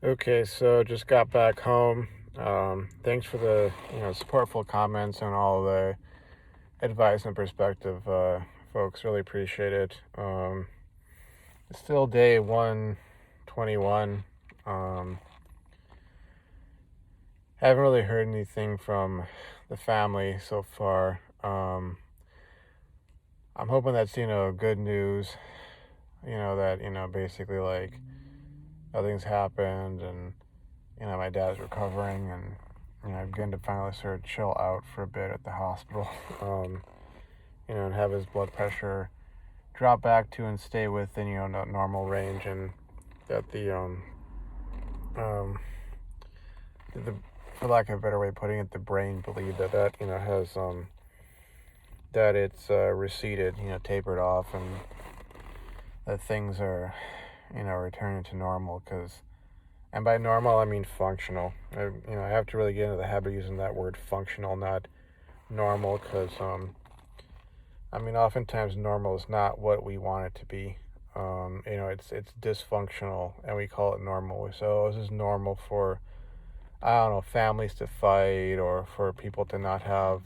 Okay, so just got back home. Thanks for the supportful comments and all the advice and perspective, folks. Really appreciate it. It's still day 121. Haven't really heard anything from the family so far. I'm hoping that's good news. That basically like nothing's happened and my dad's recovering and I'm getting to finally sort of chill out for a bit at the hospital. Um, and have his blood pressure drop back to and stay within, normal range, and that um, the, for lack of a better way of putting it, the brain believed that has, that it's receded, tapered off, and that things are, returning to normal, and by normal, I mean functional. I have to really get into the habit of using that word functional, not normal, because oftentimes normal is not what we want it to be. It's dysfunctional, and we call it normal. So this is normal for, I don't know, families to fight, or for people to not have,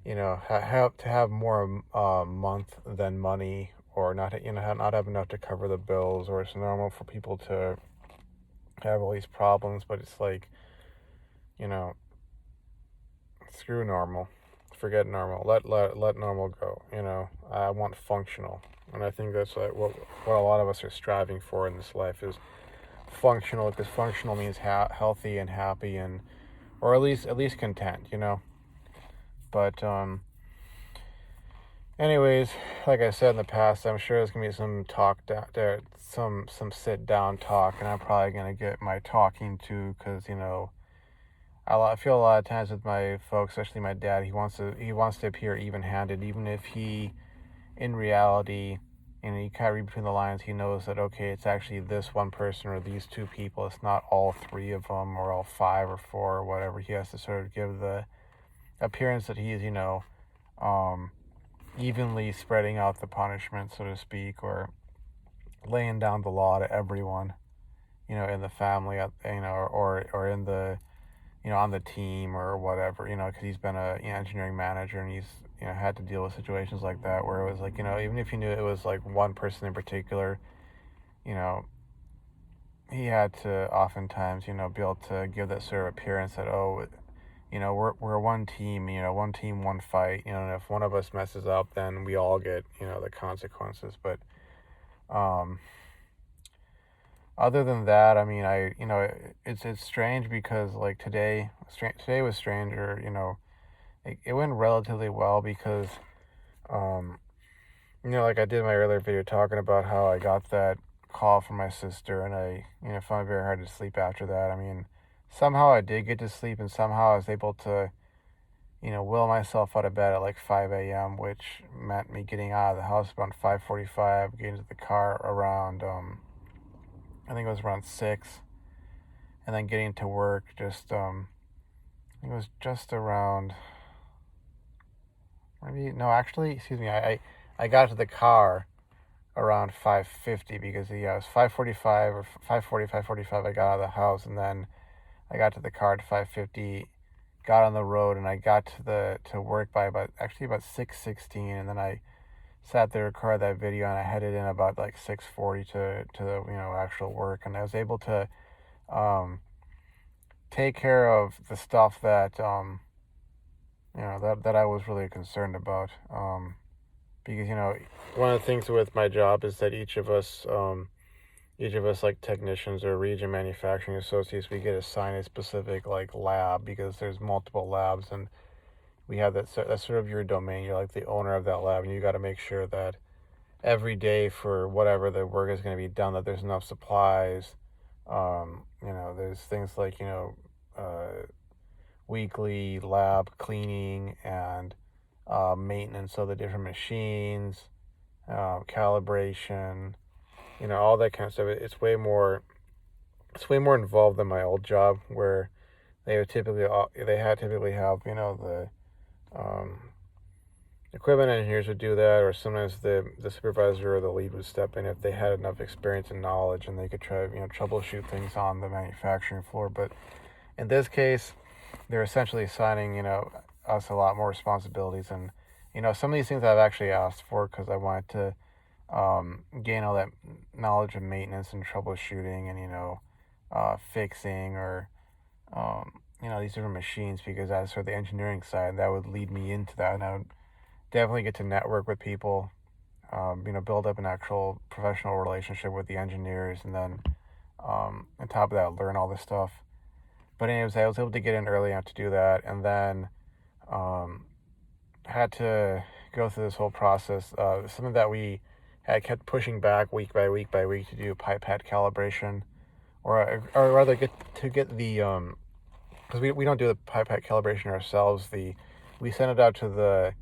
have to have more month than money, or not, not have enough to cover the bills, or it's normal for people to have all these problems. But it's like, you know, screw normal, forget normal, let normal go. I want functional, and I think that's like what a lot of us are striving for in this life is functional, because functional means healthy and happy, and or at least content. But anyways, like I said in the past, I'm sure there's gonna be some talk down there, some sit down talk, and I'm probably gonna get my talking to, because I feel a lot of times with my folks, especially my dad, he wants to appear even-handed, even if he, in reality, you kind of read between the lines. He knows that, okay, it's actually this one person or these two people. It's not all three of them, or all five or four or whatever. He has to sort of give the appearance that he's um, evenly spreading out the punishment, so to speak, or laying down the law to everyone, in the family, or in the on the team or whatever, because he's been a engineering manager, and he's had to deal with situations like that, where it was like, even if you knew it was like one person in particular, you know, he had to oftentimes, be able to give that sort of appearance that, oh, we're one team, one team, one fight, and if one of us messes up, then we all get, the consequences. But um, other than that, I mean, it's strange, because like today was stranger, it went relatively well, because um like I did in my earlier video talking about how I got that call from my sister, and I found it very hard to sleep after that. I mean, somehow I did get to sleep, and somehow I was able to will myself out of bed at like 5 a.m., which meant me getting out of the house around 5:45, getting to the car around I think it was around 6, and then getting to work just I think it was just around, maybe, no, actually, excuse me, I got to the car around 5:50, because it was 5:45 or 5:40, 5:45. I got out of the house, and then I got to the car at 5:50, got on the road, and I got to work by about 6:16, and then I sat there, recorded that video, and I headed in about like 6:40 to the actual work, and I was able to um take care of the stuff that that I was really concerned about, because one of the things with my job is that each of us, like technicians or region manufacturing associates, we get assigned a specific like lab, because there's multiple labs, and we have that's sort of your domain. You're like the owner of that lab, and you got to make sure that every day for whatever the work is going to be done, that there's enough supplies. There's things like weekly lab cleaning, and maintenance of the different machines, calibration, all that kind of stuff. It's way more involved than my old job, where they had typically have the um, equipment engineers would do that, or sometimes the supervisor or the lead would step in if they had enough experience and knowledge, and they could try troubleshoot things on the manufacturing floor. But in this case, they're essentially assigning us a lot more responsibilities, and some of these things I've actually asked for because I wanted to gain all that knowledge of maintenance and troubleshooting, and fixing, or these different machines, because as for the engineering side, that would lead me into that, and I would definitely get to network with people, build up an actual professional relationship with the engineers, and then on top of that, learn all this stuff. But anyways, I was able to get in early enough to do that, and then um, had to go through this whole process. Something that we had kept pushing back week by week by week to do pipette calibration, or rather get the because we don't do the pipette calibration ourselves. We send it out to the,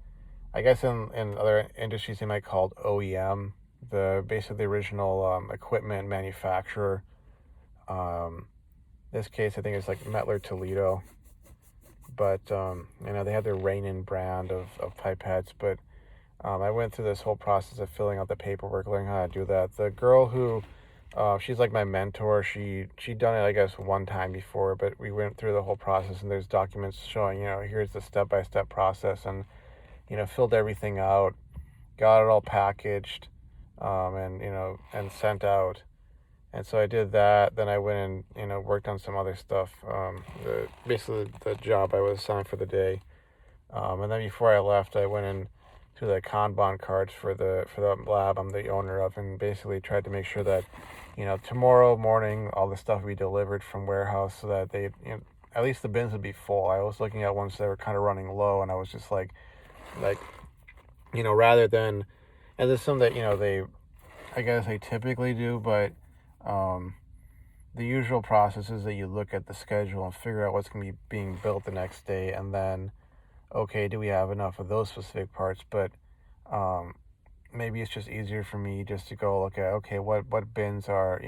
I guess in other industries they might call it OEM, the basically the original equipment manufacturer. This case I think it's like Mettler Toledo, but they had their Rainin brand of pipettes. But I went through this whole process of filling out the paperwork, learning how to do that. The girl who she's like my mentor. She'd done it, I guess, one time before, but we went through the whole process, and there's documents showing, here's the step-by-step process, and filled everything out, got it all packaged, and sent out. And so I did that. Then I went and worked on some other stuff. Basically the job I was assigned for the day. And then before I left, I went in to the Kanban cards for the lab I'm the owner of, and basically tried to make sure that tomorrow morning all the stuff we delivered from warehouse, so that they at least the bins would be full. I was looking at ones that were kind of running low, and I was just like rather than, and this is something that they, I guess they typically do, but the usual process is that you look at the schedule and figure out what's going to be being built the next day, and then okay, do we have enough of those specific parts? But maybe it's just easier for me just to go look at, okay, what bins are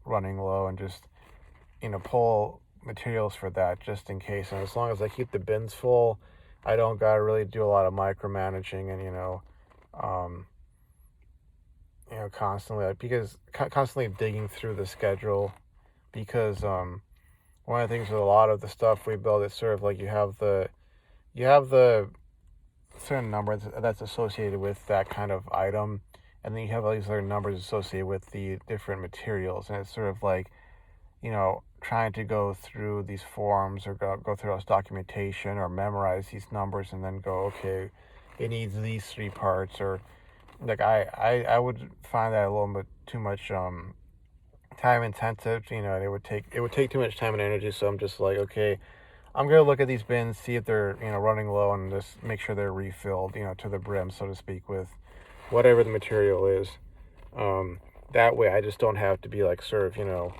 running low, and just pull materials for that just in case. And as long as I keep the bins full, I don't gotta really do a lot of micromanaging, and um, constantly, because constantly digging through the schedule, because one of the things with a lot of the stuff we build is sort of like you have the certain number that's associated with that kind of item, and then you have all these other numbers associated with the different materials, and it's sort of like trying to go through these forms, or go through this documentation, or memorize these numbers, and then go, okay, it needs these three parts, or like I would find that a little bit too much time intensive, and it would take too much time and energy. So I'm just like, okay, I'm gonna look at these bins, see if they're running low, and just make sure they're refilled, to the brim, so to speak, with whatever the material is. That way, I just don't have to be like sort of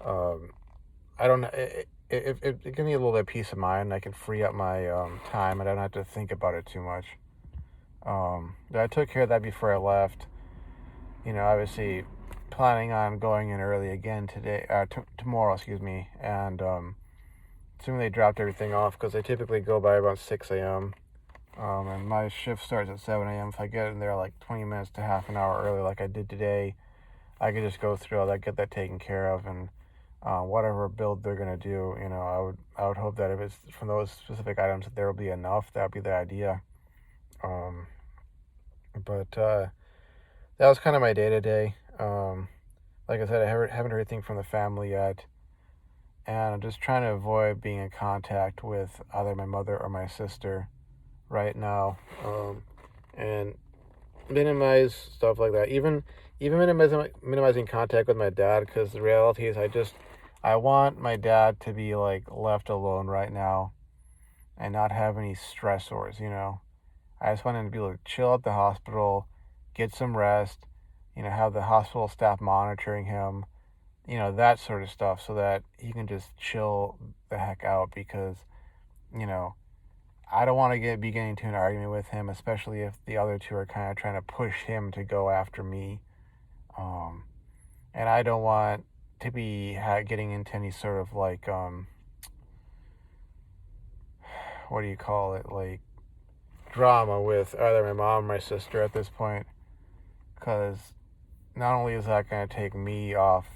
um, I don't. It gives me a little bit of peace of mind, and I can free up my time, and I don't have to think about it too much. But I took care of that before I left. Obviously, planning on going in early again today, tomorrow, excuse me, and assuming they dropped everything off, because they typically go by about 6 a.m. And my shift starts at 7 a.m. If I get in there like 20 minutes to half an hour early, like I did today, I could just go through all that, get that taken care of, and whatever build they're gonna do, I would hope that if it's from those specific items, that there will be enough. That would be the idea. Um, but that was kind of my day to day. Like I said, I haven't heard anything from the family yet, and I'm just trying to avoid being in contact with either my mother or my sister right now, and minimize stuff like that. Even minimizing contact with my dad, because the reality is I want my dad to be like left alone right now, and not have any stressors. I just want him to be able to chill at the hospital, get some rest, have the hospital staff monitoring him, that sort of stuff, so that he can just chill the heck out, because you know I don't want to be getting into an argument with him, especially if the other two are kind of trying to push him to go after me. Um, and I don't want to be getting into any sort of what do you call it? Like drama with either my mom or my sister at this point, because not only is that going to take me off,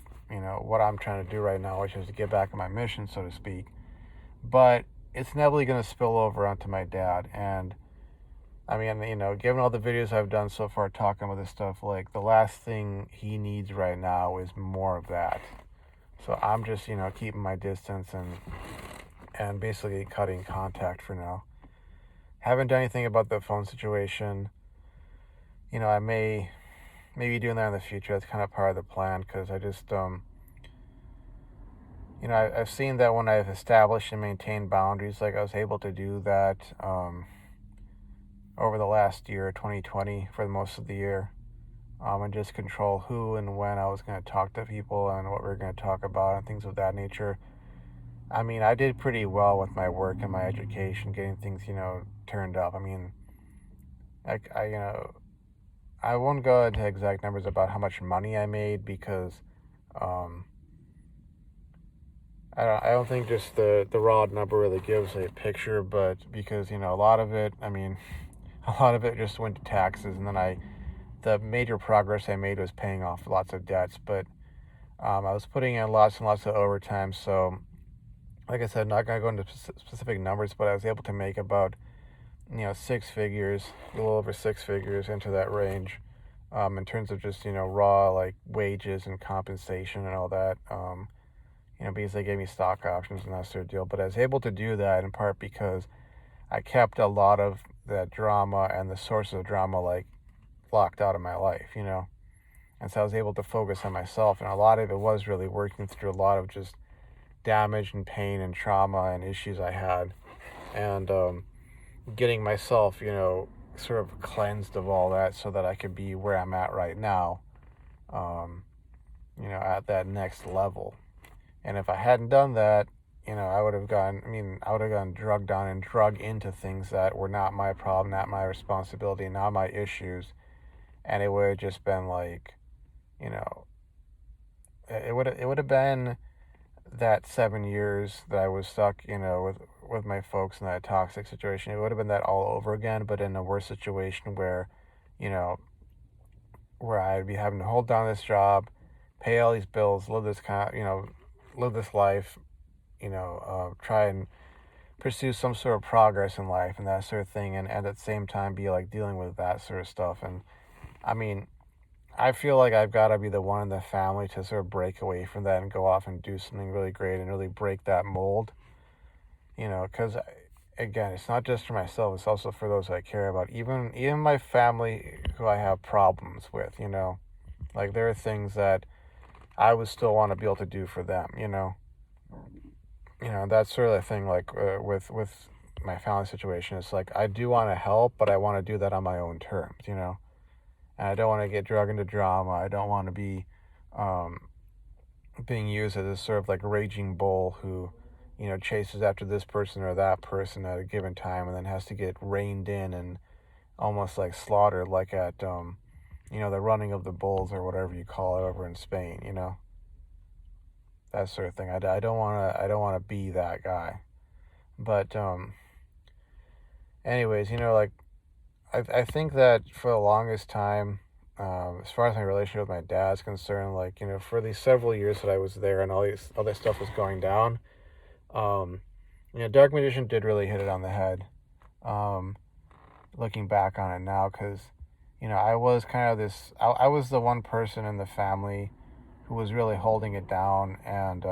what I'm trying to do right now, which is to get back on my mission, so to speak, but it's inevitably going to spill over onto my dad. And I mean, given all the videos I've done so far talking about this stuff, like the last thing he needs right now is more of that. So I'm just, keeping my distance and basically cutting contact for now. Haven't done anything about the phone situation. I may be doing that in the future. That's kind of part of the plan, because I just I've seen that when I've established and maintained boundaries, like I was able to do that over the last year, 2020, for most of the year, and just control who and when I was going to talk to people and what we were going to talk about and things of that nature. I mean, I did pretty well with my work and my education, getting things, turned up. I mean, I won't go into exact numbers about how much money I made, because um, I don't think just the raw number really gives a picture, but because, a lot of it, I mean, a lot of it just went to taxes, and then the major progress I made was paying off lots of debts, but I was putting in lots and lots of overtime, so like I said, not going to go into specific numbers, but I was able to make about, 6 figures, a little over 6 figures, into that range, in terms of just, raw, like, wages and compensation and all that, because they gave me stock options and that sort of deal. But I was able to do that in part because I kept a lot of that drama and the source of drama, like, locked out of my life, And so I was able to focus on myself, and a lot of it was really working through a lot of just damage and pain and trauma and issues I had, and getting myself, sort of cleansed of all that so that I could be where I'm at right now, um, at that next level. And if I hadn't done that, I would have gone drugged down and drug into things that were not my problem, not my responsibility, not my issues. And it would have just been like, you know, it would have been that 7 years that I was stuck, with my folks in that toxic situation. It would have been that all over again, but in a worse situation where, you know, where I'd be having to hold down this job, pay all these bills, live this life, try and pursue some sort of progress in life and that sort of thing, and at the same time be like dealing with that sort of stuff. And I mean, I feel like I've got to be the one in the family to sort of break away from that and go off and do something really great and really break that mold, because again, it's not just for myself, it's also for those I care about, even my family who I have problems with, like there are things that I would still want to be able to do for them, that's sort of the thing, like with my family situation. It's like I do want to help, but I want to do that on my own terms, and I don't want to get dragged into drama. I don't want to be um, being used as a sort of like raging bull who, chases after this person or that person at a given time and then has to get reined in and almost like slaughtered, like at the running of the bulls or whatever you call it over in Spain, that sort of thing. I don't want to be that guy. But anyways, like I think that for the longest time, as far as my relationship with my dad's concerned, like, for these several years that I was there and all this stuff was going down, um, Dark Magician did really hit it on the head. Um, Looking back on it now, because, I was kind of I was the one person in the family who was really holding it down, and,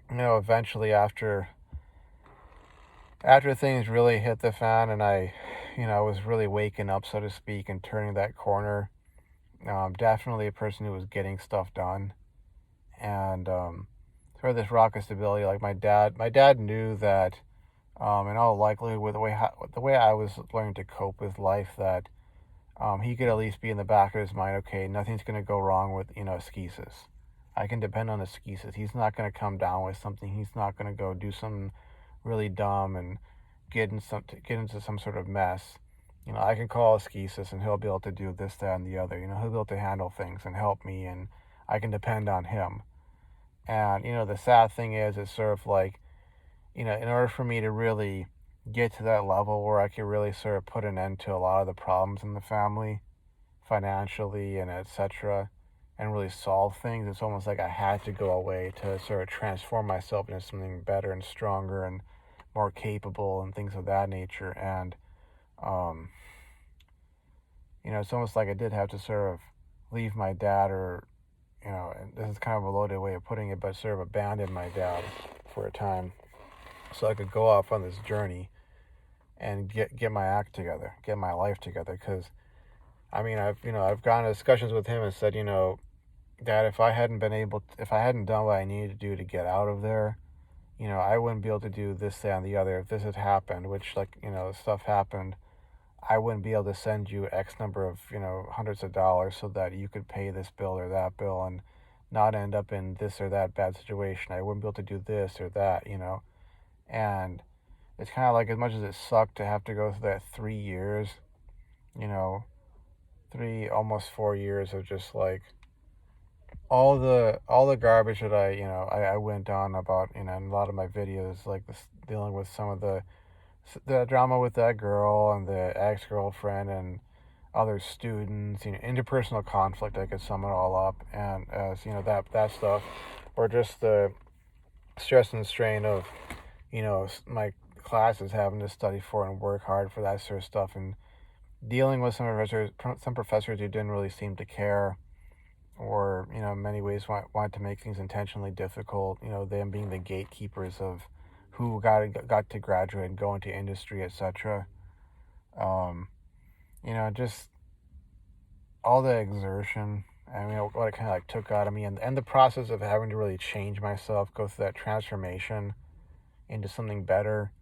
eventually after things really hit the fan and I was really waking up, so to speak, and turning that corner, definitely a person who was getting stuff done, and sort of this rock of stability. Like my dad knew that, in all likelihood, with the way I was learning to cope with life, that he could at least be in the back of his mind, okay, nothing's going to go wrong with, Skeesis. I can depend on the Skeesis. He's not going to come down with something. He's not going to go do something really dumb and get into some sort of mess. I can call Skeesis and he'll be able to do this, that, and the other. He'll be able to handle things and help me, and I can depend on him. And, the sad thing is, it's sort of like, in order for me to really get to that level where I could really sort of put an end to a lot of the problems in the family, financially and etc., and really solve things. It's almost like I had to go away to sort of transform myself into something better and stronger and more capable and things of that nature. And um, it's almost like I did have to sort of leave my dad, or and this is kind of a loaded way of putting it, but sort of abandon my dad for a time so I could go off on this journey and get my act together, get my life together. Because I mean, I've gone to discussions with him and said, Dad, if I hadn't done what I needed to do to get out of there, I wouldn't be able to do this, that, and the other. If this had happened, which, like, stuff happened, I wouldn't be able to send you X number of, hundreds of dollars so that you could pay this bill or that bill and not end up in this or that bad situation. I wouldn't be able to do this or that. And it's kind of like, as much as it sucked to have to go through that 3 years, you know, almost 4 years of just like all the garbage that I went on about, in a lot of my videos, like this, dealing with some of the drama with that girl and the ex-girlfriend and other students, interpersonal conflict. I could sum it all up, and as that stuff, or just the stress and strain of my classes, having to study for and work hard for that sort of stuff, and dealing with some professors who didn't really seem to care, or in many ways want to make things intentionally difficult. Them being the gatekeepers of who got to graduate and go into industry, etc. Um, just all the exertion. I mean, what it kind of like took out of me, and the process of having to really change myself, go through that transformation into something better.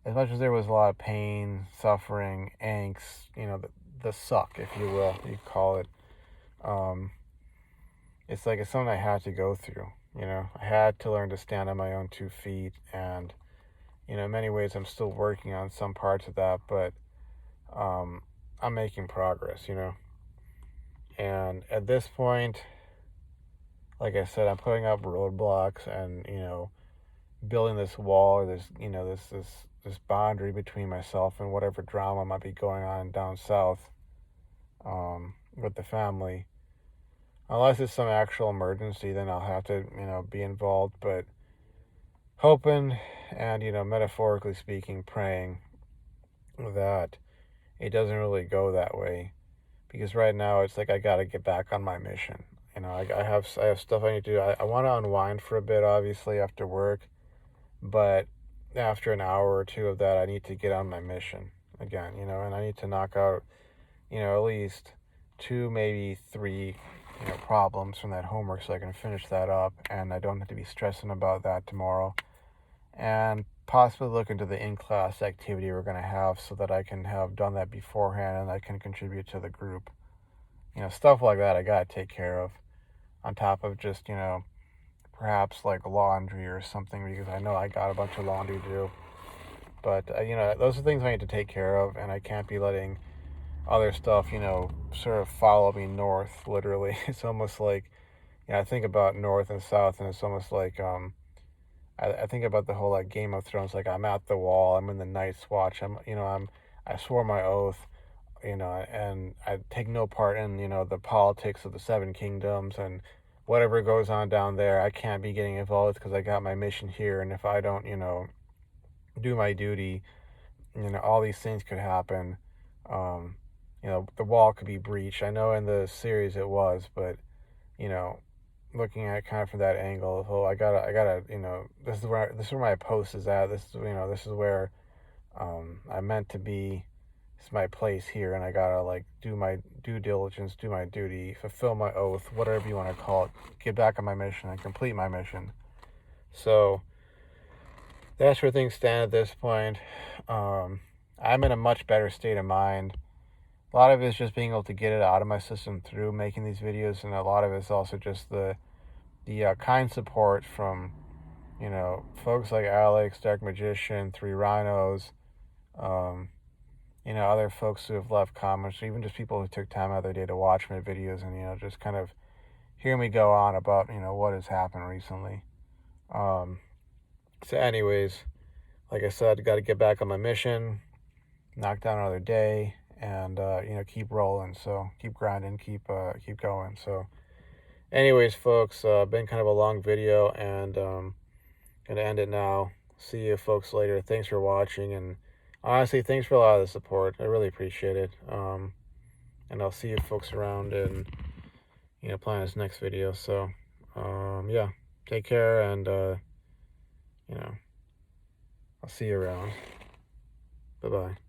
As much as there was a lot of pain, suffering, angst, the suck, if you will, you call it. Um, it's something I had to go through. I had to learn to stand on my own 2 feet, and in many ways, I'm still working on some parts of that, but um, I'm making progress. And at this point, like I said, I'm putting up roadblocks and building this wall, or this boundary between myself and whatever drama might be going on down south, with the family. Unless it's some actual emergency, then I'll have to be involved. But hoping and metaphorically speaking, praying that it doesn't really go that way, because right now it's like I got to get back on my mission. I have stuff I need to do. I want to unwind for a bit, obviously, after work, but after an hour or two of that, I need to get on my mission again, and I need to knock out, at least two, maybe three, problems from that homework so I can finish that up and I don't have to be stressing about that tomorrow. And possibly look into the in-class activity we're going to have so that I can have done that beforehand and I can contribute to the group. Stuff like that I got to take care of, on top of just, perhaps like laundry or something, because I know I got a bunch of laundry to do. But, those are things I need to take care of, and I can't be letting other stuff, sort of follow me north, literally. It's almost like, I think about north and south, and it's almost like, I think about the whole, like, Game of Thrones, like, I'm at the wall, I'm in the Night's Watch, I swore my oath, and I take no part in, the politics of the Seven Kingdoms and whatever goes on down there. I can't be getting involved because I got my mission here, and if I don't, do my duty, all these things could happen. Um, the wall could be breached. I know in the series it was, but you know, looking at it kind of from that angle, oh, I gotta, this is where my post is at. This is where I meant to be. It's my place here, and I gotta like do my due diligence, do my duty, fulfill my oath, whatever you want to call it, get back on my mission and complete my mission. So that's where things stand at this point. I'm in a much better state of mind. A lot of it is just being able to get it out of my system through making these videos, and a lot of it is also just the kind support from folks like Alex, Dark Magician, Three Rhinos, um, other folks who have left comments, or even just people who took time out of their day to watch my videos and just kind of hear me go on about what has happened recently. So, anyways, like I said, got to get back on my mission, knock down another day, and keep rolling. So keep grinding, keep going. So, anyways, folks, been kind of a long video, and gonna end it now. See you folks later. Thanks for watching, and honestly, thanks for a lot of the support. I really appreciate it. And I'll see you folks around and plan this next video. So, yeah, take care, and I'll see you around. Bye bye.